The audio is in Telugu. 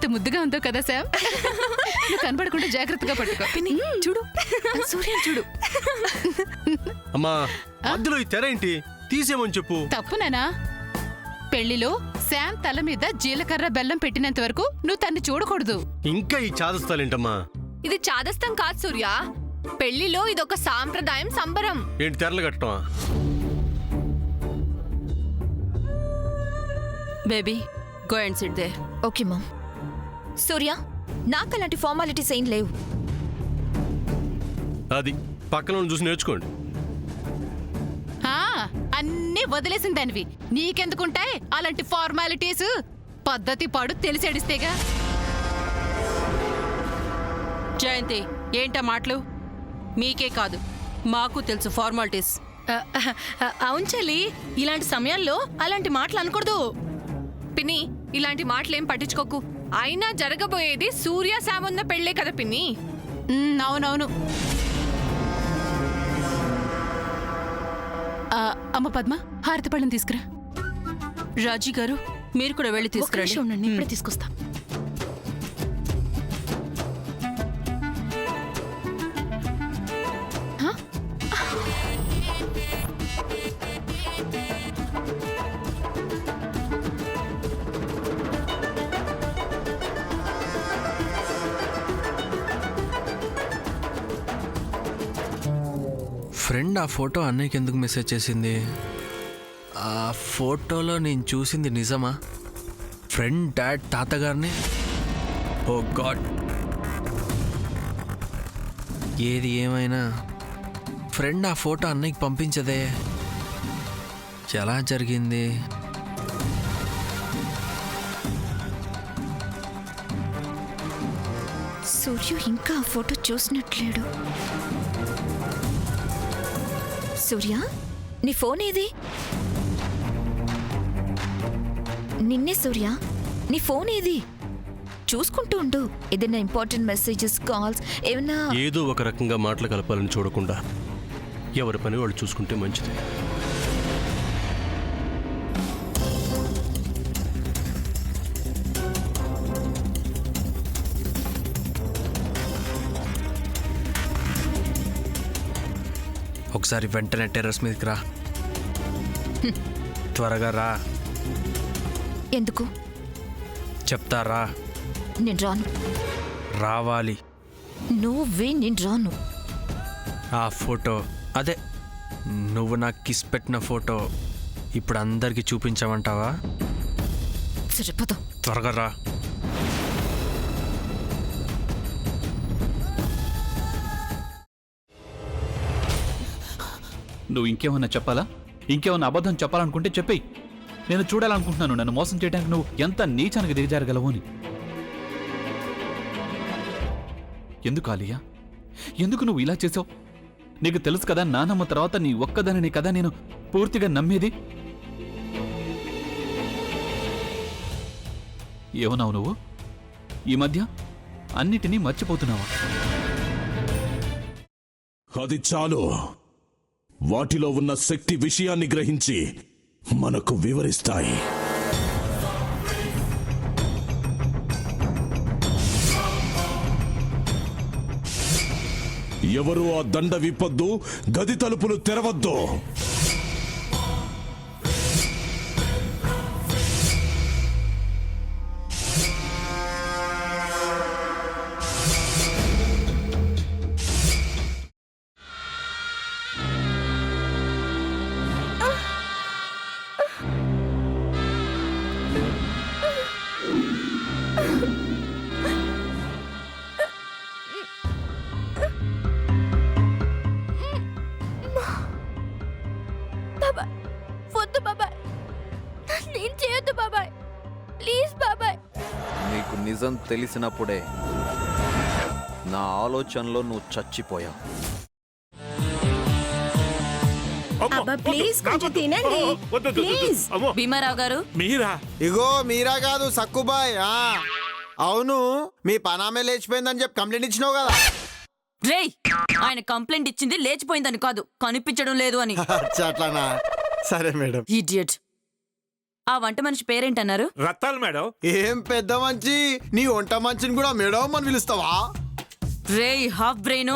ఎంత ముద్దుగా ఉందో కదా శామ్. నువ్వు కనబడకుండా జాగ్రత్తగా పట్టుకో. చూడు సూర్య చూడు. అమ్మా మధ్యలో ఈ తెర ఏంటి? తీసేమని చెప్పు. తప్పునేనా? పెళ్లిలో శామ్ తల మీద జీలకర్ర బెల్లం పెట్టినంత వరకు నువ్వు తన్ని చూడకూడదు. ఇంకా ఈ చాదస్తాలేంటమ్మా? ఇది చాదస్తం కాదు సూర్య, పెళ్లిలో ఇదొక సాంప్రదాయం, సంబరం. ఏంటి తెరలు కట్టమా? Baby go and sit there. Okay mom. Surya, నాకు అలాంటి ఫార్మాలిటీస్ ఏం లేవు. అది పక్కన చూసి నేర్చుకోండి. అన్నీ వదిలేసిన దానివి నీకెందుకుంటాయి అలాంటి ఫార్మాలిటీస్? పద్ధతి పాడు తెలిసేడిస్తేగా. జయంతి ఏంటా మాటలు? మీకే కాదు మాకు తెలుసు ఫార్మాలిటీస్. అవును చెల్లి, ఇలాంటి సమయాల్లో అలాంటి మాటలు అనకూడదు. పిన్ని, ఇలాంటి మాటలేం పట్టించుకోకు. అయినా జరగబోయేది సూర్య శామున్న పెళ్లే కదా పిన్ని. అవునవును. అమ్మ పద్మ, హారతి పళ్ళని తీసుకురా. రాజీ గారు మీరు కూడా వెళ్ళి తీసుకురండి. ఇప్పుడే తీసుకొస్తా. ఫ్రెండ్ ఆ ఫోటో అన్నయ్యకి ఎందుకు మెసేజ్ చేసింది? ఆ ఫోటోలో నేను చూసింది నిజమా? ఫ్రెండ్ డాడ్ తాతగారిని? Oh God. ఏది ఏమైనా ఫ్రెండ్ ఆ ఫోటో అన్నయ్యకి పంపించదే. ఎలా జరిగింది? సూర్య ఇంకా ఆ ఫోటో చూసినట్లేడు. సూర్య, నీ ఫోన్ ఏది? నిన్నే సూర్య, నీ ఫోన్ ఏది? చూసుకుంటూ ఉండు. ఏదైనా ఇంపార్టెంట్ మెసేజెస్, కాల్స్ ఏమన్నా. ఏదో ఒక రకంగా మాటలు కలపాలని చూడకుండా ఎవరి పని వాళ్ళు చూసుకుంటే మంచిది. ఒకసారి వెంటనే టెర్రస్ మీదకి రా. త్వరగా రా. ఎందుకు? చెప్తారా? నేను రాను. రావాలి. నువ్వే, నేను రాను. ఆ ఫోటో, అదే నువ్వు నాకు కిస్ పెట్టిన ఫోటో ఇప్పుడు అందరికీ చూపించమంటావా? సరిపోతాం. త్వరగా రా. నువ్వు ఇంకేమన్నా చెప్పాలా? ఇంకేమన్నా అబద్ధం చెప్పాలనుకుంటే చెప్పేయి. నేను చూడాలనుకుంటున్నాను నన్ను మోసం చేయడానికి నువ్వు ఎంత నీచానికి దిగజారగలవు అని. ఎందుకు ఆలియా, ఎందుకు నువ్వు ఇలా చేసావు? నీకు తెలుసు కదా నానమ్మ తర్వాత నీ ఒక్కదానిని కదా నేను పూర్తిగా నమ్మేది. ఏమన్నావు నువ్వు? ఈ మధ్య అన్నిటినీ మర్చిపోతున్నావా? అది చాలు. వాటిలో ఉన్న శక్తి విషయాన్ని గ్రహించి మనకు వివరిస్తాయి. ఎవరు ఆ దండ విప్పొద్దు, గది తలుపులు తెరవద్దు. నీకు నిజం తెలిసినప్పుడే నా ఆలోచనలో నువ్వు చచ్చిపోయావు. భీమారావు గారు, ఇగో మీరా కాదు సక్కుబాయ్. అవును, మీ పనామే లేచిపోయిందని చెప్పి కంప్లైంట్ ఇచ్చినావు కదా. రేయ్, ఆయన కంప్లైంట్ ఇచ్చింది లేచిపోయిందని కాదు, కనిపించడం లేదు అని. అట్లానా? సరే మేడం. ఇడియట్. ఆ వంట మనిషి పేరేంటన్నారు? రత్తాలు మేడం. ఏం పెద్ద మంచి, నీ వంట మంచిని కూడా మేడం అని పిలుస్తావా? రేయ్ హాఫ్ బ్రెయిన్,